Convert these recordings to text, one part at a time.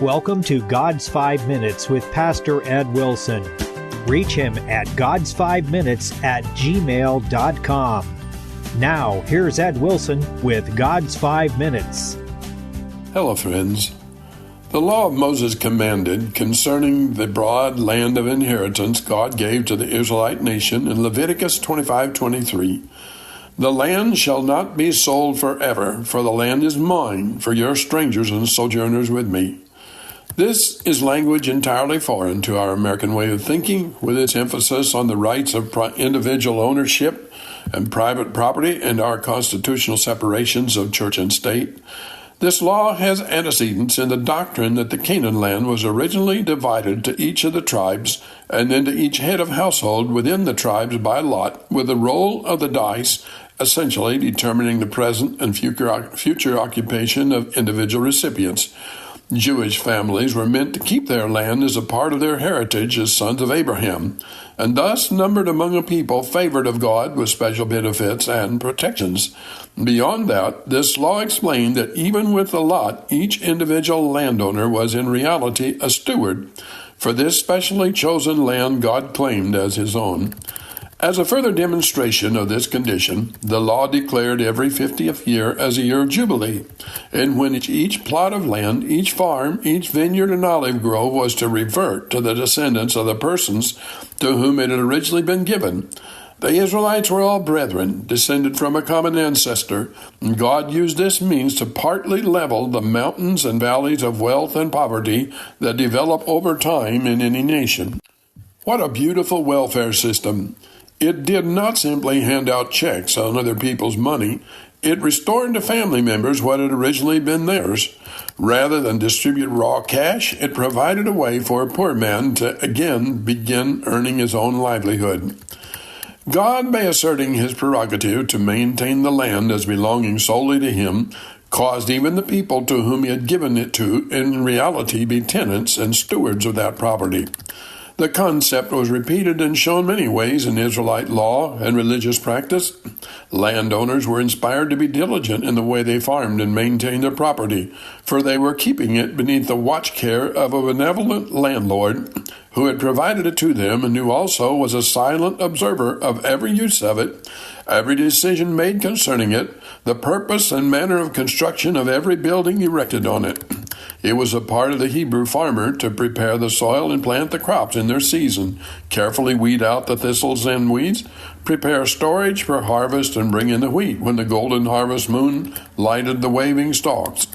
Welcome to God's 5 Minutes with Pastor Ed Wilson. Reach him at GodsFiveMinutes@gmail.com. Now, here's Ed Wilson with God's 5 Minutes. Hello, friends. The law of Moses commanded concerning the broad land of inheritance God gave to the Israelite nation in Leviticus 25:23. The land shall not be sold forever, for the land is mine, for you're strangers and sojourners with me. This is language entirely foreign to our American way of thinking, with its emphasis on the rights of individual ownership and private property and our constitutional separations of church and state. This law has antecedents in the doctrine that the Canaan land was originally divided to each of the tribes and then to each head of household within the tribes by lot, with the roll of the dice essentially determining the present and future occupation of individual recipients. Jewish families were meant to keep their land as a part of their heritage as sons of Abraham, and thus numbered among a people favored of God with special benefits and protections. Beyond that, this law explained that even with the lot, each individual landowner was in reality a steward for this specially chosen land God claimed as his own. As a further demonstration of this condition, the law declared every 50th year as a year of Jubilee, in which each plot of land, each farm, each vineyard and olive grove was to revert to the descendants of the persons to whom it had originally been given. The Israelites were all brethren, descended from a common ancestor, and God used this means to partly level the mountains and valleys of wealth and poverty that develop over time in any nation. What a beautiful welfare system! It did not simply hand out checks on other people's money. It restored to family members what had originally been theirs. Rather than distribute raw cash, it provided a way for a poor man to again begin earning his own livelihood. God, by asserting his prerogative to maintain the land as belonging solely to him, caused even the people to whom he had given it to in reality be tenants and stewards of that property. The concept was repeated and shown many ways in Israelite law and religious practice. Landowners were inspired to be diligent in the way they farmed and maintained their property, for they were keeping it beneath the watch care of a benevolent landlord who had provided it to them and who also was a silent observer of every use of it, every decision made concerning it, the purpose and manner of construction of every building erected on it. It was a part of the Hebrew farmer to prepare the soil and plant the crops in their season, carefully weed out the thistles and weeds, prepare storage for harvest, and bring in the wheat when the golden harvest moon lighted the waving stalks.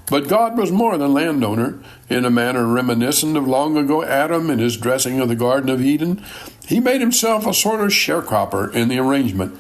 But God was more than landowner. In a manner reminiscent of long ago Adam in his dressing of the Garden of Eden, he made himself a sort of sharecropper in the arrangement.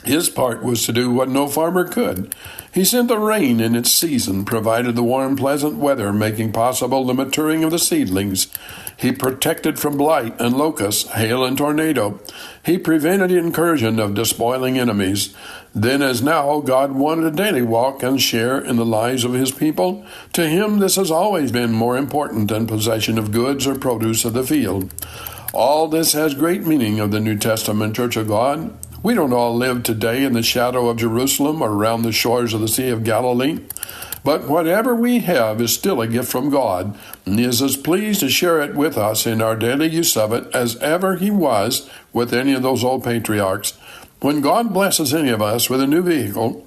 His part was to do what no farmer could. He sent the rain in its season, provided the warm, pleasant weather, making possible the maturing of the seedlings. He protected from blight and locusts, hail and tornado. He prevented the incursion of despoiling enemies. Then as now, God wanted a daily walk and share in the lives of his people. To him, this has always been more important than possession of goods or produce of the field. All this has great meaning of the New Testament Church of God. We don't all live today in the shadow of Jerusalem or around the shores of the Sea of Galilee. But whatever we have is still a gift from God, and he is as pleased to share it with us in our daily use of it as ever he was with any of those old patriarchs. When God blesses any of us with a new vehicle,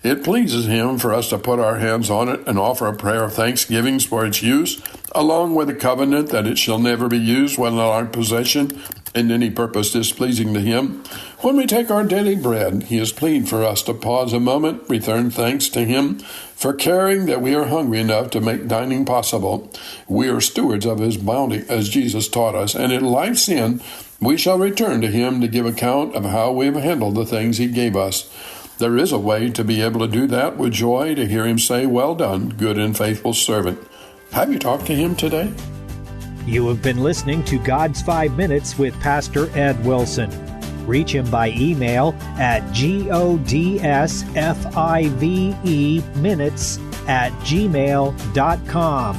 it pleases him for us to put our hands on it and offer a prayer of thanksgiving for its use, along with a covenant that it shall never be used when in our possession in any purpose displeasing to him. When we take our daily bread, he is pleased for us to pause a moment, return thanks to him for caring that we are hungry enough to make dining possible. We are stewards of his bounty, as Jesus taught us, and in life's end, we shall return to him to give account of how we have handled the things he gave us. There is a way to be able to do that with joy, to hear him say, "Well done, good and faithful servant." Have you talked to him today? You have been listening to God's 5 Minutes with Pastor Ed Wilson. Reach him by email at GodsFiveMinutes@gmail.com.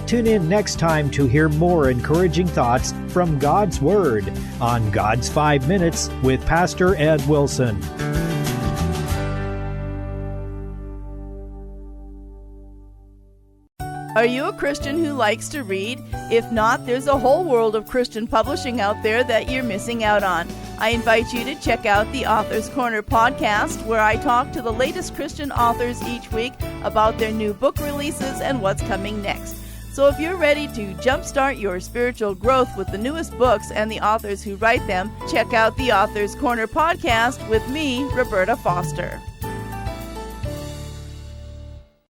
Tune in next time to hear more encouraging thoughts from God's Word on God's 5 Minutes with Pastor Ed Wilson. Are you a Christian who likes to read? If not, there's a whole world of Christian publishing out there that you're missing out on. I invite you to check out the Author's Corner podcast, where I talk to the latest Christian authors each week about their new book releases and what's coming next. So if you're ready to jumpstart your spiritual growth with the newest books and the authors who write them, check out the Author's Corner podcast with me, Roberta Foster.